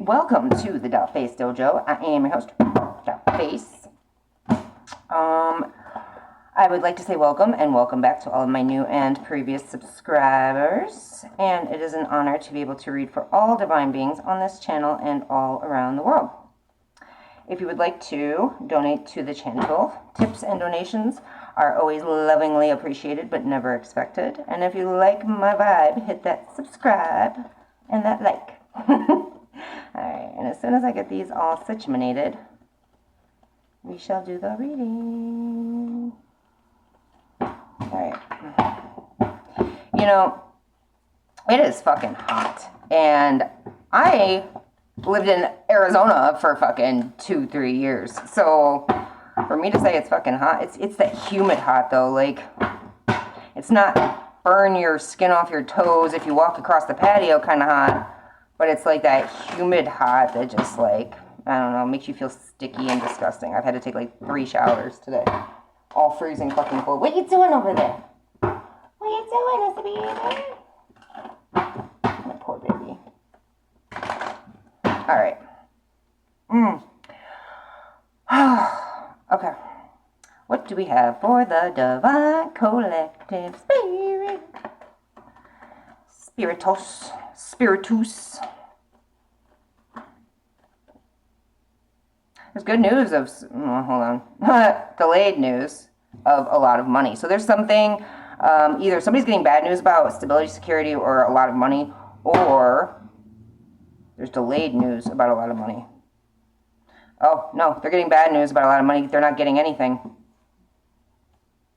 Welcome to the Face Dojo. I am your host, Face. I would like to say welcome and welcome back to all of my new and previous subscribers. And it is an honor to be able to read for all divine beings on this channel and all around the world. If you would like to donate to the channel, tips and donations are always lovingly appreciated but never expected. And if you like my vibe, hit that subscribe and that like. Alright, and as soon as I get these all situated, we shall do the reading. Alright. You know, it is fucking hot. And I lived in Arizona for fucking 2-3 years. So for me to say it's fucking hot, it's that humid hot though. Like, it's not burn your skin off your toes if you walk across the patio kind of hot. But it's like that humid hot that just like, I don't know, makes you feel sticky and disgusting. I've had to take like 3 showers today. All freezing fucking cold. What you doing over there? What you doing, baby? My poor baby. Alright. Okay. What do we have for the Divine Collective Spirit? Spiritus. There's good news of, hold on, delayed news of a lot of money. So there's something, either somebody's getting bad news about stability, security, or a lot of money, or there's delayed news about a lot of money. Oh, no, they're getting bad news about a lot of money. They're not getting anything.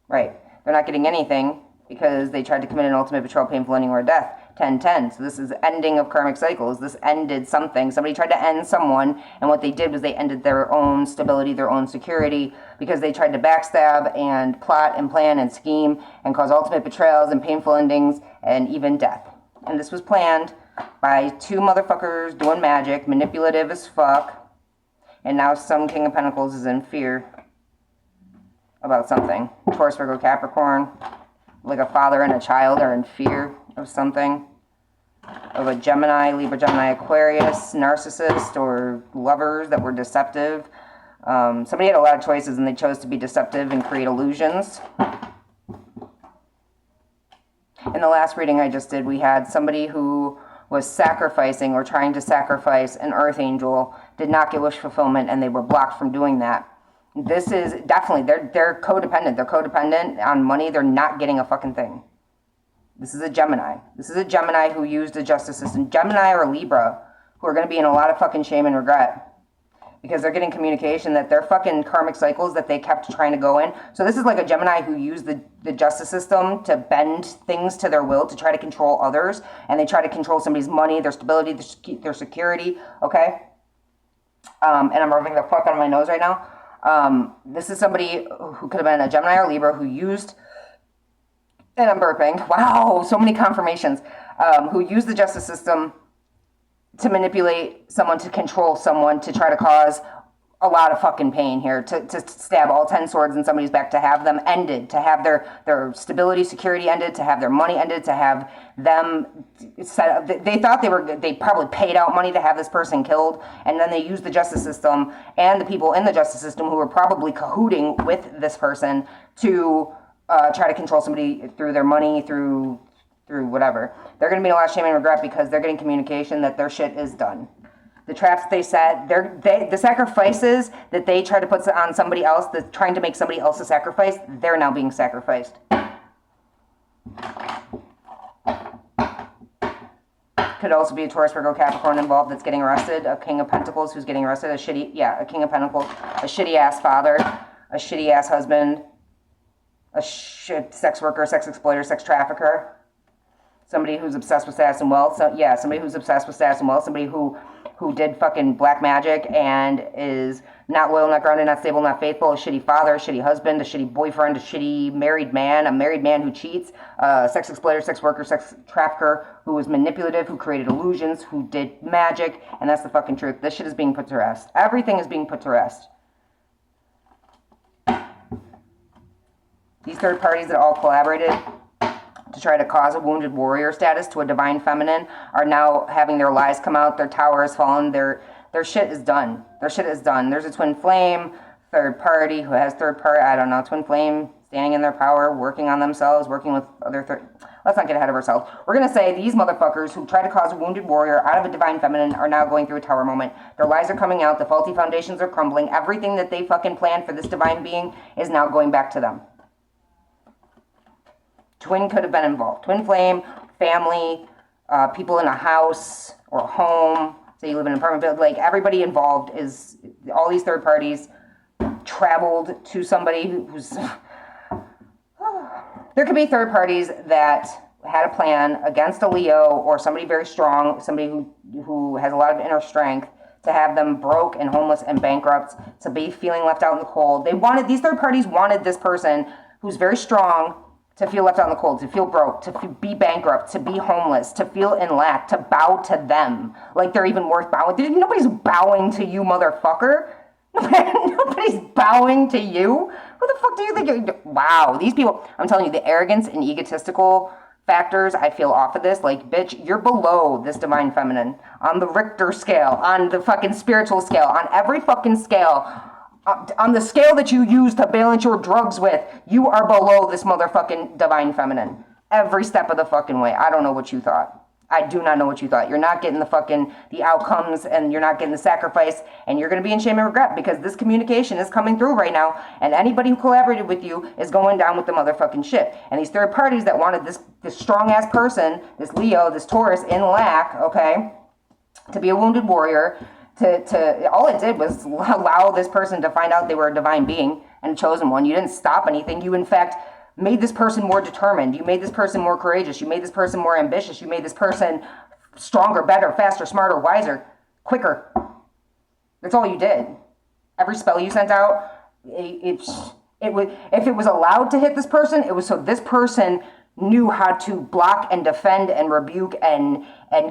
Right. They're not getting anything because they tried to commit an ultimate betrayal, painful ending, or death. 10-10. So this is ending of karmic cycles. This ended something. Somebody tried to end someone, and what they did was they ended their own stability, their own security, because they tried to backstab and plot and plan and scheme and cause ultimate betrayals and painful endings and even death. And this was planned by 2 motherfuckers doing magic, manipulative as fuck. And now some King of Pentacles is in fear about something. Taurus, Virgo, Capricorn, like a father and a child are in fear of something. Of a Gemini, Libra, Gemini, Aquarius, narcissist, or lovers that were deceptive. Somebody had a lot of choices and they chose to be deceptive and create illusions. In the last reading I just did, we had somebody who was sacrificing or trying to sacrifice an earth angel, did not get wish fulfillment, and they were blocked from doing that. This is definitely, they're codependent. They're codependent on money. They're not getting a fucking thing. This is a Gemini. This is a Gemini who used the justice system. Gemini or Libra, who are going to be in a lot of fucking shame and regret. Because they're getting communication that their fucking karmic cycles that they kept trying to go in. So this is like a Gemini who used the justice system to bend things to their will to try to control others. And they try to control somebody's money, their stability, their security. Okay? And I'm rubbing the fuck out of my nose right now. This is somebody who could have been a Gemini or Libra who used, and I'm burping, wow, so many confirmations, who used the justice system to manipulate someone, to control someone, to try to cause a lot of fucking pain here, to stab all 10 swords in somebody's back, to have them ended, to have their stability, security ended, to have their money ended, to have them set up. They thought they probably paid out money to have this person killed, and then they used the justice system and the people in the justice system who were probably cahooting with this person to try to control somebody through their money, through whatever. They're going to be in a lot of shame and regret because they're getting communication that their shit is done. The traps they set, the sacrifices that they try to put on somebody else, that's trying to make somebody else a sacrifice, they're now being sacrificed. Could also be a Taurus, Virgo, Capricorn involved that's getting arrested. A King of Pentacles who's getting arrested. A King of Pentacles. A shitty-ass father. A shitty-ass husband. A sex worker, sex exploiter, sex trafficker. Somebody who's obsessed with status and wealth. So, yeah, somebody who's obsessed with status and wealth. Somebody who did fucking black magic and is not loyal, not grounded, not stable, not faithful. A shitty father, a shitty husband, a shitty boyfriend, a shitty married man, a married man who cheats. Sex exploiter, sex worker, sex trafficker who was manipulative, who created illusions, who did magic. And that's the fucking truth. This shit is being put to rest. Everything is being put to rest. These third parties that all collaborated to try to cause a wounded warrior status to a divine feminine are now having their lies come out. Their tower has fallen. Their shit is done. Their shit is done. There's a twin flame, third party who has third party, I don't know, twin flame standing in their power, working on themselves, working with other let's not get ahead of ourselves. We're going to say these motherfuckers who try to cause a wounded warrior out of a divine feminine are now going through a tower moment. Their lies are coming out. The faulty foundations are crumbling. Everything that they fucking planned for this divine being is now going back to them. Twin could have been involved. Twin flame, family, people in a house or a home. Say you live in an apartment building. Like, everybody involved is, all these third parties traveled to somebody who's... There could be third parties that had a plan against a Leo or somebody very strong, somebody who has a lot of inner strength, to have them broke and homeless and bankrupt, to be feeling left out in the cold. These third parties wanted this person who's very strong to feel left out in the cold, to feel broke, to be bankrupt, to be homeless, to feel in lack, to bow to them like they're even worth bowing. Nobody's bowing to you, motherfucker. Nobody's bowing to you. Who the fuck do you think you're... Wow, these people... I'm telling you, the arrogance and egotistical factors, I feel off of this. Like, bitch, you're below this divine feminine. On the Richter scale, on the fucking spiritual scale, on every fucking scale, on the scale that you use to balance your drugs with, you are below this motherfucking divine feminine. Every step of the fucking way. I don't know what you thought. I do not know what you thought. You're not getting the outcomes, and you're not getting the sacrifice, and you're going to be in shame and regret, because this communication is coming through right now, and anybody who collaborated with you is going down with the motherfucking shit. And these third parties that wanted this strong-ass person, this Leo, this Taurus in lack, okay, to be a wounded warrior, to all it did was allow this person to find out they were a divine being and a chosen one. You didn't stop anything. You, in fact, made this person more determined. You made this person more courageous. You made this person more ambitious. You made this person stronger, better, faster, smarter, wiser, quicker. That's all you did. Every spell you sent out, if it was allowed to hit this person, it was so this person knew how to block and defend and rebuke and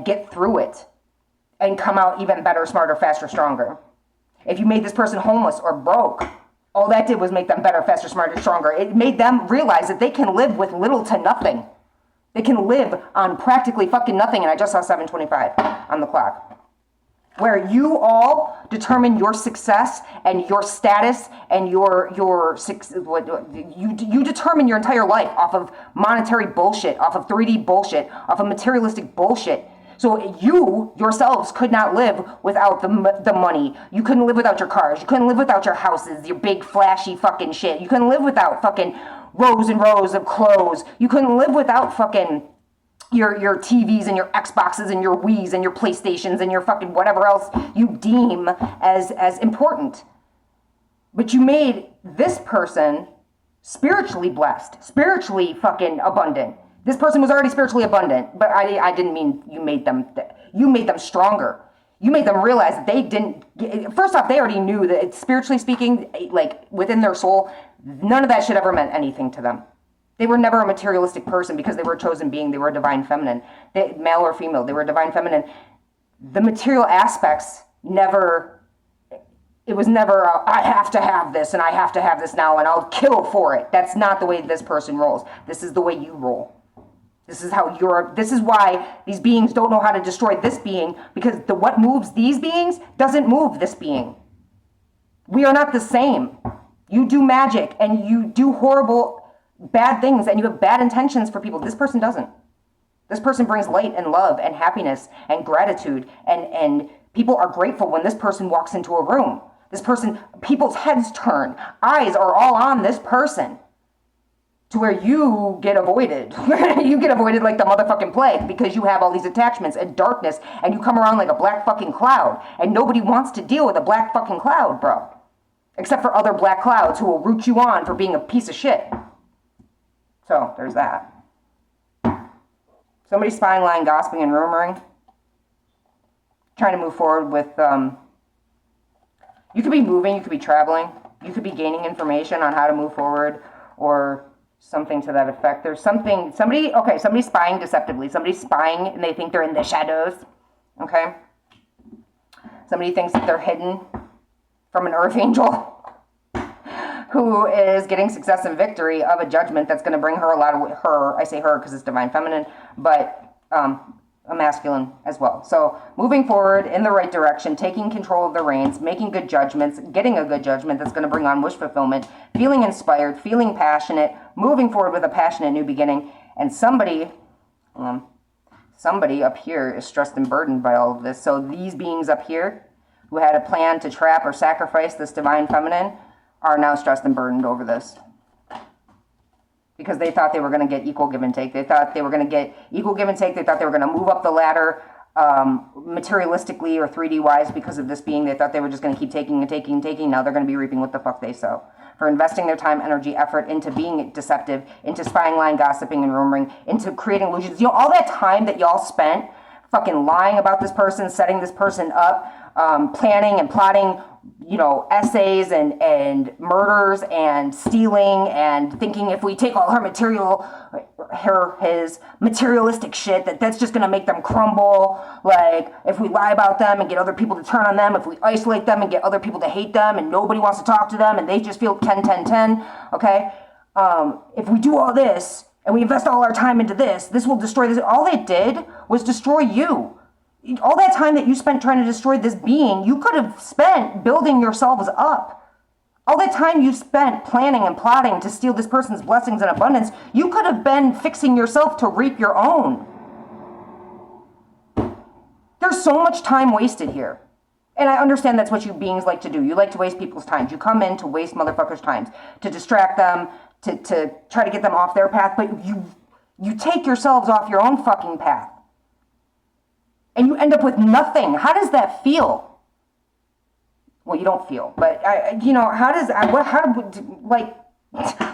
get through it and come out even better, smarter, faster, stronger. If you made this person homeless or broke, all that did was make them better, faster, smarter, stronger. It made them realize that they can live with little to nothing. They can live on practically fucking nothing. And I just saw 7:25 on the clock. Where you all determine your success and your status and you determine your entire life off of monetary bullshit, off of 3D bullshit, off of materialistic bullshit. So you yourselves could not live without the money. You couldn't live without your cars. You couldn't live without your houses, your big flashy fucking shit. You couldn't live without fucking rows and rows of clothes. You couldn't live without fucking your TVs and your Xboxes and your Wiis and your PlayStations and your fucking whatever else you deem as important. But you made this person spiritually blessed, spiritually fucking abundant. This person was already spiritually abundant, but I didn't mean you made them stronger. You made them realize that they didn't, first off, they already knew that spiritually speaking, like within their soul, none of that shit ever meant anything to them. They were never a materialistic person because they were a chosen being. They were a divine feminine. Male or female, they were a divine feminine. The material aspects it was never, I have to have this and I have to have this now and I'll kill for it. That's not the way this person rolls. This is the way you roll. This is why these beings don't know how to destroy this being, because what moves these beings doesn't move this being. We are not the same. You do magic and you do horrible, bad things and you have bad intentions for people. This person doesn't. This person brings light and love and happiness and gratitude, and people are grateful when this person walks into a room. This person, people's heads turn. Eyes are all on this person. To where you get avoided. You get avoided like the motherfucking plague because you have all these attachments and darkness and you come around like a black fucking cloud. And nobody wants to deal with a black fucking cloud, bro. Except for other black clouds who will root you on for being a piece of shit. So, there's that. Somebody spying, lying, gossiping, and rumoring. Trying to move forward with, you could be moving, you could be traveling. You could be gaining information on how to move forward or something to that effect. There's somebody spying deceptively. Somebody's spying and they think they're in the shadows. Okay? Somebody thinks that they're hidden from an earth angel. who is getting success and victory of a judgment that's going to bring her a lot of her. I say her because it's divine feminine, but a masculine as well. So moving forward in the right direction, taking control of the reins, making good judgments, getting a good judgment that's going to bring on wish fulfillment, feeling inspired, feeling passionate, moving forward with a passionate new beginning. And somebody up here is stressed and burdened by all of this. So these beings up here who had a plan to trap or sacrifice this divine feminine are now stressed and burdened over this. Because they thought they were going to get equal give and take. They thought they were going to get equal give and take. They thought they were going to move up the ladder materialistically or 3D wise because of this being. They thought they were just going to keep taking and taking and taking. Now they're going to be reaping what the fuck they sow. For investing their time, energy, effort into being deceptive, into spying, lying, gossiping, and rumoring, into creating illusions. You know, all that time that y'all spent fucking lying about this person, setting this person up, planning and plotting, you know, essays and murders and stealing and thinking if we take all his materialistic shit, that's just going to make them crumble. Like, if we lie about them and get other people to turn on them, if we isolate them and get other people to hate them and nobody wants to talk to them and they just feel 10, 10, 10, okay? If we do all this and we invest all our time into this will destroy this. All it did was destroy you. All that time that you spent trying to destroy this being, you could have spent building yourselves up. All that time you spent planning and plotting to steal this person's blessings and abundance, you could have been fixing yourself to reap your own. There's so much time wasted here. And I understand that's what you beings like to do. You like to waste people's time. You come in to waste motherfuckers' times, to distract them, to try to get them off their path, but you take yourselves off your own fucking path. And you end up with nothing. How does that feel? Well, you don't feel, but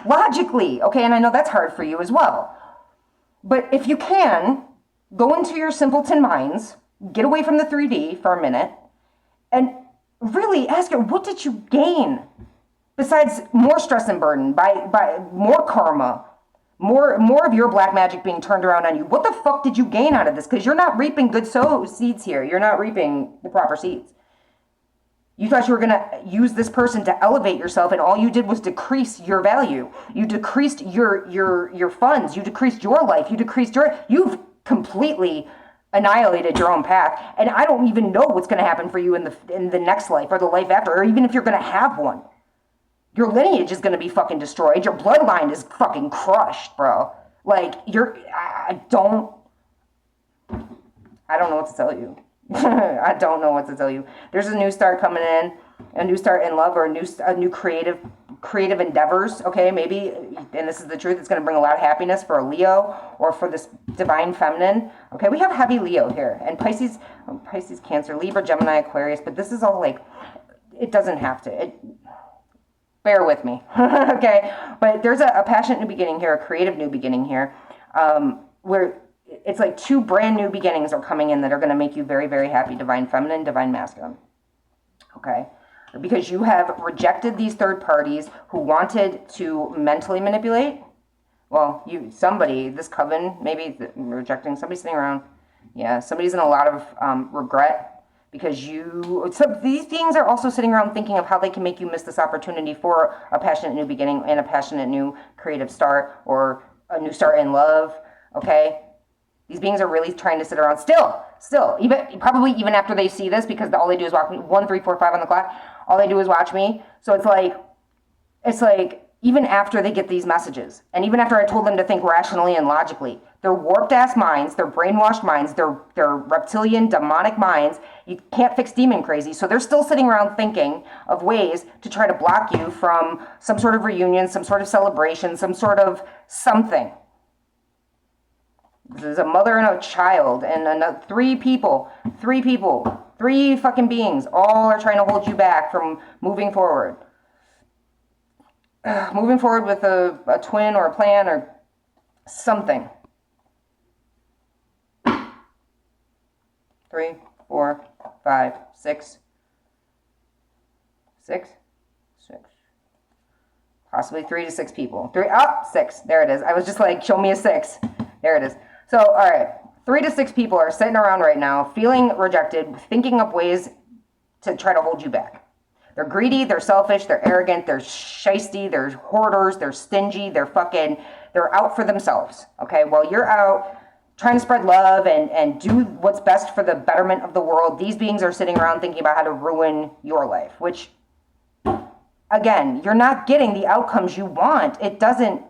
logically, okay, and I know that's hard for you as well. But if you can, go into your simpleton minds, get away from the 3D for a minute, and really ask her, what did you gain? Besides more stress and burden, by more karma, more of your black magic being turned around on you. What the fuck did you gain out of this? Because you're not reaping good seeds here. You're not reaping the proper seeds. You thought you were going to use this person to elevate yourself, and all you did was decrease your value. You decreased your funds. You decreased your life. You've completely annihilated your own path. And I don't even know what's going to happen for you in the next life or the life after, or even if you're going to have one. Your lineage is going to be fucking destroyed. Your bloodline is fucking crushed, bro. Like, I don't know what to tell you. I don't know what to tell you. There's a new start coming in, a new start in love, or a new creative endeavors, okay? Maybe, and this is the truth, it's going to bring a lot of happiness for a Leo or for this divine feminine. Okay, we have heavy Leo here. And Pisces, Cancer, Libra, Gemini, Aquarius, but this is all like, it doesn't have to. Bear with me, okay? But there's a passionate new beginning here, a creative new beginning here, where it's like two brand new beginnings are coming in that are going to make you very, very happy, divine feminine, divine masculine, okay? Because you have rejected these third parties who wanted to mentally manipulate. Well, this coven, maybe rejecting, somebody sitting around. Yeah, somebody's in a lot of regret. Because these beings are also sitting around thinking of how they can make you miss this opportunity for a passionate new beginning and a passionate new creative start or a new start in love, okay? These beings are really trying to sit around still, probably even after they see this, because all they do is watch me, 1, 3, 4, 5 on the clock, all they do is watch me. So it's like, even after they get these messages, and even after I told them to think rationally and logically, their warped ass minds, their brainwashed minds, their reptilian demonic minds, you can't fix demon crazy, so they're still sitting around thinking of ways to try to block you from some sort of reunion, some sort of celebration, some sort of something. This is a mother and a child and three fucking beings, all are trying to hold you back from moving forward. Moving forward with a twin or a plan or something. 3, 4, 5, 6. 6? 6. Possibly 3 to 6 people. 6. There it is. I was just like, show me a 6. There it is. So, all right. 3 to 6 people are sitting around right now, feeling rejected, thinking up ways to try to hold you back. They're greedy, they're selfish, they're arrogant, they're shisty, they're hoarders, they're stingy, they're out for themselves, okay? While you're out trying to spread love and do what's best for the betterment of the world, these beings are sitting around thinking about how to ruin your life, which, again, you're not getting the outcomes you want. It doesn't,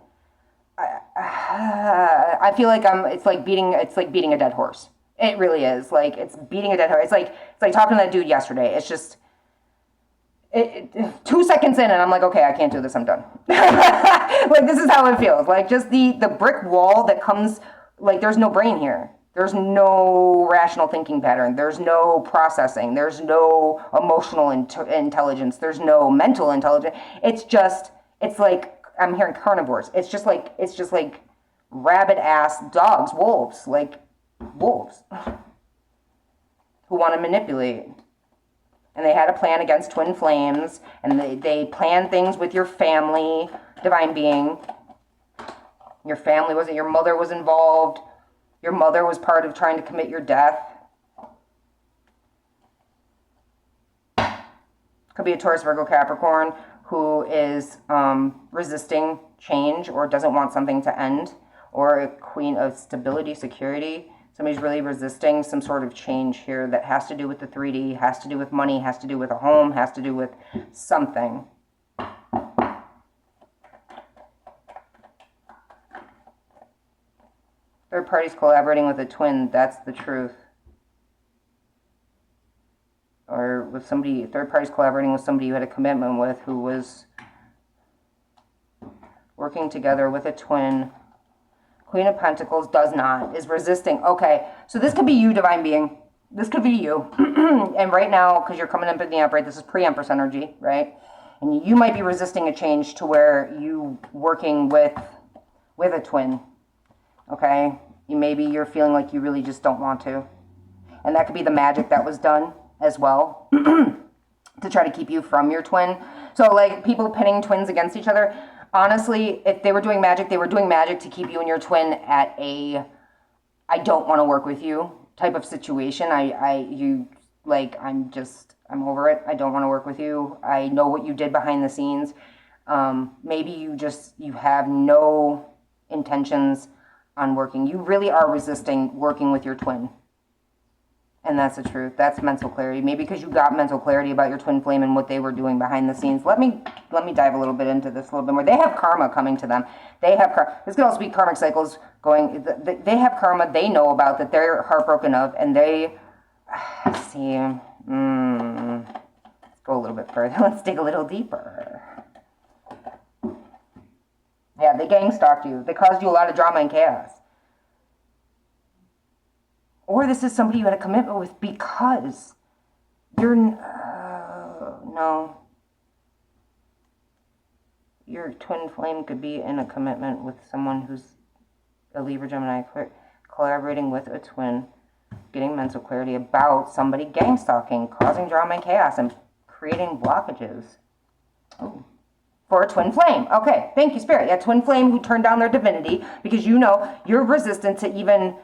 I feel like it's like beating a dead horse. It really is. Like, it's beating a dead horse. It's like talking to that dude yesterday. It's just, 2 seconds in and I'm like, okay, I can't do this. I'm done. Like, this is how it feels. Like, just the brick wall that comes, like, there's no brain here. There's no rational thinking pattern. There's no processing. There's no emotional intelligence. There's no mental intelligence. It's like, I'm hearing carnivores. It's just like rabid ass dogs, wolves who want to manipulate. And they had a plan against twin flames, and they planned things with your family, divine being. Your family wasn't, your mother was involved. Your mother was part of trying to commit your death. Could be a Taurus, Virgo, Capricorn who is resisting change or doesn't want something to end, or a queen of stability, security. Somebody's really resisting some sort of change here that has to do with the 3D, has to do with money, has to do with a home, has to do with something. Third party's collaborating with a twin, that's the truth. Or with somebody, third party's collaborating with somebody you had a commitment with who was working together with a twin. Queen of Pentacles is resisting. Okay, so this could be you, divine being. This could be you. And right now, because you're coming up in the upright, this is pre-Empress energy, right? And you might be resisting a change to where you working with a twin, okay? Maybe you're feeling like you really just don't want to. And that could be the magic that was done as well to try to keep you from your twin. So, like, people pinning twins against each other, honestly, if they were doing magic, they were doing magic to keep you and your twin at a I don't want to work with you type of situation. I'm over it. I don't want to work with you. I know what you did behind the scenes. Maybe you have no intentions on working. You really are resisting working with your twin. And that's the truth. That's mental clarity. Maybe because you got mental clarity about your twin flame and what they were doing behind the scenes. Let me dive a little bit into this a little bit more. They have karma coming to them. This could also be karmic cycles going. They have karma they know about that they're heartbroken of, and they see. Let's go a little bit further. Let's dig a little deeper. Yeah, they gang stalked you. They caused you a lot of drama and chaos. Or this is somebody you had a commitment with because you're, no. Your twin flame could be in a commitment with someone who's a Libra, Gemini, collaborating with a twin, getting mental clarity about somebody gang stalking, causing drama and chaos, and creating blockages. Oh. For a twin flame. Okay, thank you, Spirit. Yeah, twin flame who turned down their divinity because you know you're resistant to even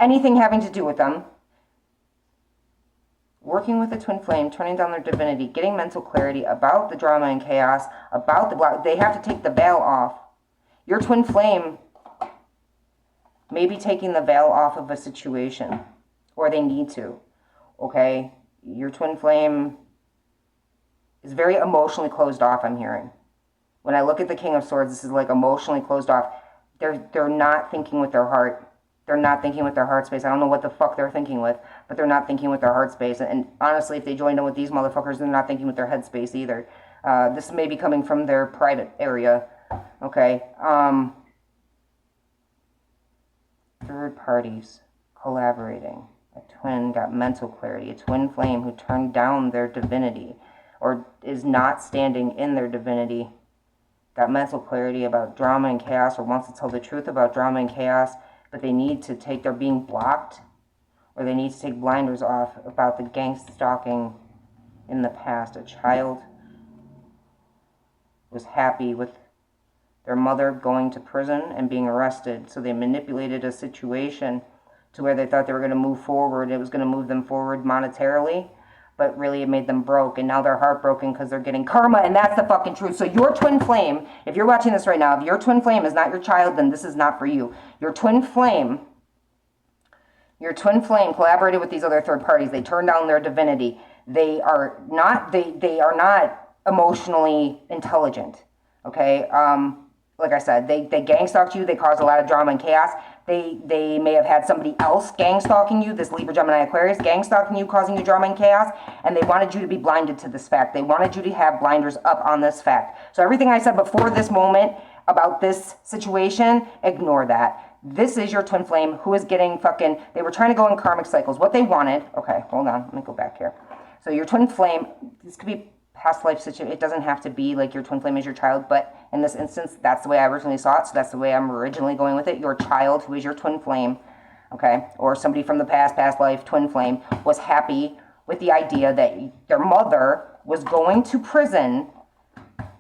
anything having to do with them. Working with a twin flame, turning down their divinity, getting mental clarity about the drama and chaos, about the block. They have to take the veil off. Your twin flame may be taking the veil off of a situation, or they need to. Okay? Your twin flame is very emotionally closed off, I'm hearing. When I look at the King of Swords, this is like emotionally closed off. They're not thinking with their heart. They're not thinking with their heart space. I don't know what the fuck they're thinking with, but they're not thinking with their heart space. And honestly, if they joined in with these motherfuckers, they're not thinking with their head space either. This may be coming from their private area. Okay. Third parties collaborating. A twin got mental clarity. A twin flame who turned down their divinity or is not standing in their divinity. Got mental clarity about drama and chaos, or wants to tell the truth about drama and chaos, but they need to they're being blocked, or they need to take blinders off about the gang stalking in the past. A child was happy with their mother going to prison and being arrested, so they manipulated a situation to where they thought they were going to move forward. It was going to move them forward monetarily, but really it made them broke, and now they're heartbroken because they're getting karma, and that's the fucking truth. So your twin flame, if you're watching this right now, if your twin flame is not your child, then this is not for you. Your twin flame collaborated with these other third parties. They turned down their divinity. They are not emotionally intelligent. Okay? Like I said, they gang stalked you. They caused a lot of drama and chaos. They may have had somebody else gang stalking you, this Libra, Gemini, Aquarius, gang stalking you, causing you drama and chaos, and they wanted you to be blinded to this fact. They wanted you to have blinders up on this fact. So everything I said before this moment about this situation, ignore that. This is your twin flame who is getting fucking, they were trying to go in karmic cycles. What they wanted, okay, hold on, let me go back here. So your twin flame, this could be past life situation. It doesn't have to be like your twin flame is your child, but in this instance, that's the way I originally saw it, so that's the way I'm originally going with it. Your child, who is your twin flame, okay, or somebody from the past life, twin flame, was happy with the idea that their mother was going to prison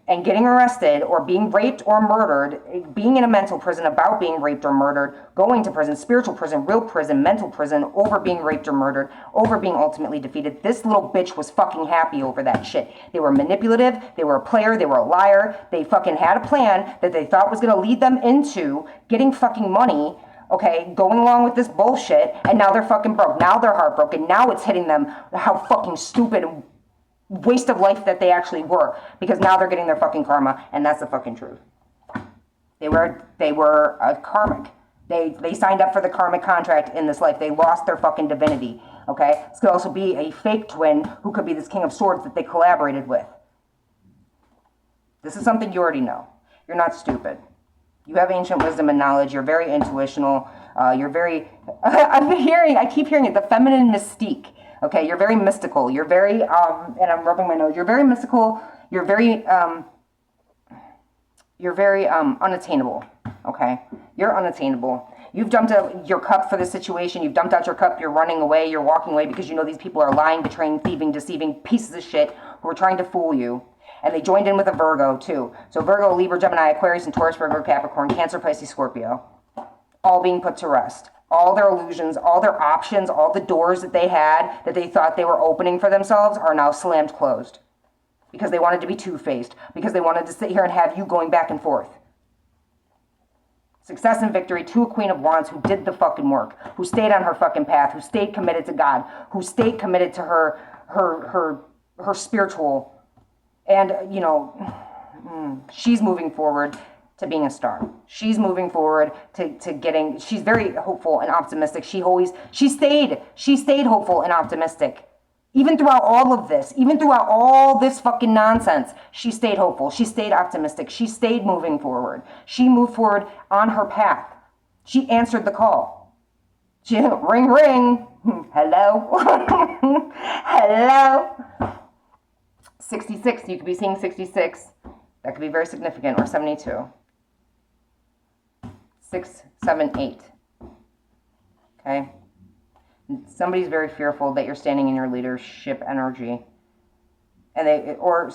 and getting arrested or being raped or murdered, being in a mental prison about being raped or murdered, going to prison, spiritual prison, real prison, mental prison, over being raped or murdered, over being ultimately defeated. This little bitch was fucking happy over that shit. They were manipulative, they were a player, they were a liar, they fucking had a plan that they thought was gonna lead them into getting fucking money, okay, going along with this bullshit, and now they're fucking broke. Now they're heartbroken. Now it's hitting them how fucking stupid and waste of life that they actually were, because now they're getting their fucking karma, and that's the fucking truth. They were a karmic. They signed up for the karmic contract in this life. They lost their fucking divinity. Okay, this could also be a fake twin who could be this King of Swords that they collaborated with. This is something you already know. You're not stupid. You have ancient wisdom and knowledge. You're very intuitional. You're very I keep hearing it, the feminine mystique. Okay, you're very mystical. You're very, and I'm rubbing my nose. You're very mystical. You're very unattainable. Okay, you're unattainable. You've dumped out your cup for the situation. You've dumped out your cup. You're running away. You're walking away because you know these people are lying, betraying, thieving, deceiving pieces of shit who are trying to fool you. And they joined in with a Virgo too. So Virgo, Libra, Gemini, Aquarius, and Taurus, Virgo, Capricorn, Cancer, Pisces, Scorpio, all being put to rest. All their illusions, all their options, all the doors that they had that they thought they were opening for themselves are now slammed closed. Because they wanted to be two-faced. Because they wanted to sit here and have you going back and forth. Success and victory to a Queen of Wands who did the fucking work. Who stayed on her fucking path. Who stayed committed to God. Who stayed committed to her spiritual. And, you know, she's moving forward to being a star. She's moving forward to getting, she's very hopeful and optimistic. She stayed hopeful and optimistic. Even throughout all of this, even throughout all this fucking nonsense, she stayed hopeful. She stayed optimistic. She stayed moving forward. She moved forward on her path. She answered the call. She, ring, ring. Hello? Hello? 66, you could be seeing 66. That could be very significant, or 72. 6, 7, 8. Okay? Somebody's very fearful that you're standing in your leadership energy. And what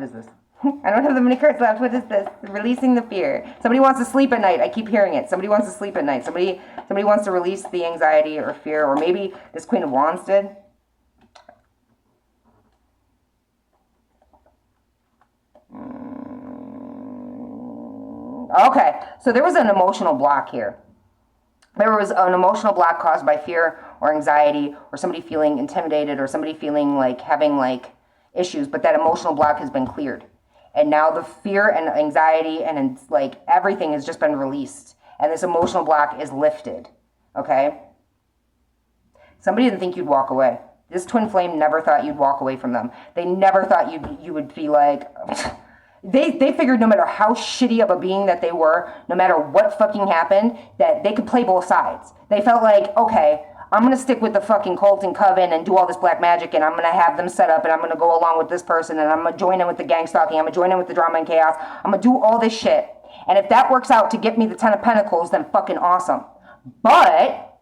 is this? I don't have that many cards left. What is this? Releasing the fear. Somebody wants to sleep at night. I keep hearing it. Somebody wants to sleep at night. Somebody wants to release the anxiety or fear, or maybe this Queen of Wands did. Okay, so there was an emotional block here. There was an emotional block caused by fear or anxiety, or somebody feeling intimidated, or somebody feeling like having like issues, but that emotional block has been cleared. And now the fear and anxiety and like everything has just been released. And this emotional block is lifted. Okay? Somebody didn't think you'd walk away. This twin flame never thought you'd walk away from them. They never thought you would be like... They figured no matter how shitty of a being that they were, no matter what fucking happened, that they could play both sides. They felt like, okay, I'm going to stick with the fucking cult and coven and do all this black magic, and I'm going to have them set up, and I'm going to go along with this person, and I'm going to join in with the gang stalking, I'm going to join in with the drama and chaos, I'm going to do all this shit. And if that works out to get me the 10 of Pentacles, then fucking awesome. But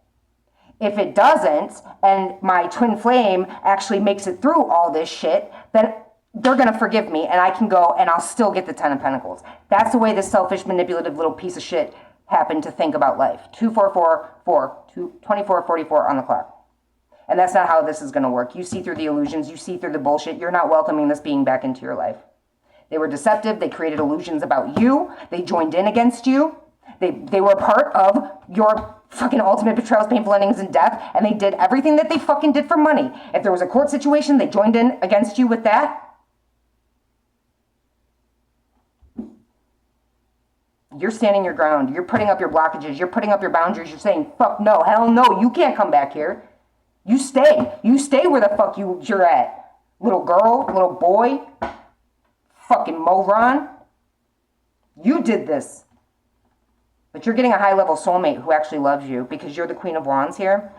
if it doesn't, and my twin flame actually makes it through all this shit, then they're going to forgive me, and I can go, and I'll still get the 10 of Pentacles. That's the way this selfish, manipulative little piece of shit happen to think about life. 2444 on the clock. And that's not how this is going to work. You see through the illusions. You see through the bullshit. You're not welcoming this being back into your life. They were deceptive. They created illusions about you. They joined in against you. They were a part of your fucking ultimate betrayals, painful endings, and death. And they did everything that they fucking did for money. If there was a court situation, they joined in against you with that. You're standing your ground. You're putting up your blockages. You're putting up your boundaries. You're saying, fuck no, hell no, you can't come back here. You stay. You stay where the fuck you're at. Little girl, little boy, fucking moron. You did this. But you're getting a high-level soulmate who actually loves you because you're the Queen of Wands here.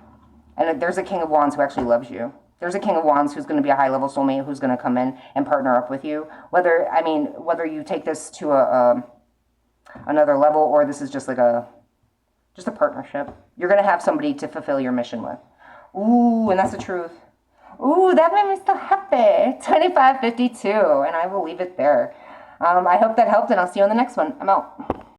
And there's a King of Wands who actually loves you. There's a King of Wands who's going to be a high-level soulmate who's going to come in and partner up with you. Whether you take this to another level or this is just like a partnership. You're going to have somebody to fulfill your mission with. Ooh, and that's the truth. Ooh, that made me so happy. 2552, and I will leave it there. I hope that helped, and I'll see you on the next one. I'm out.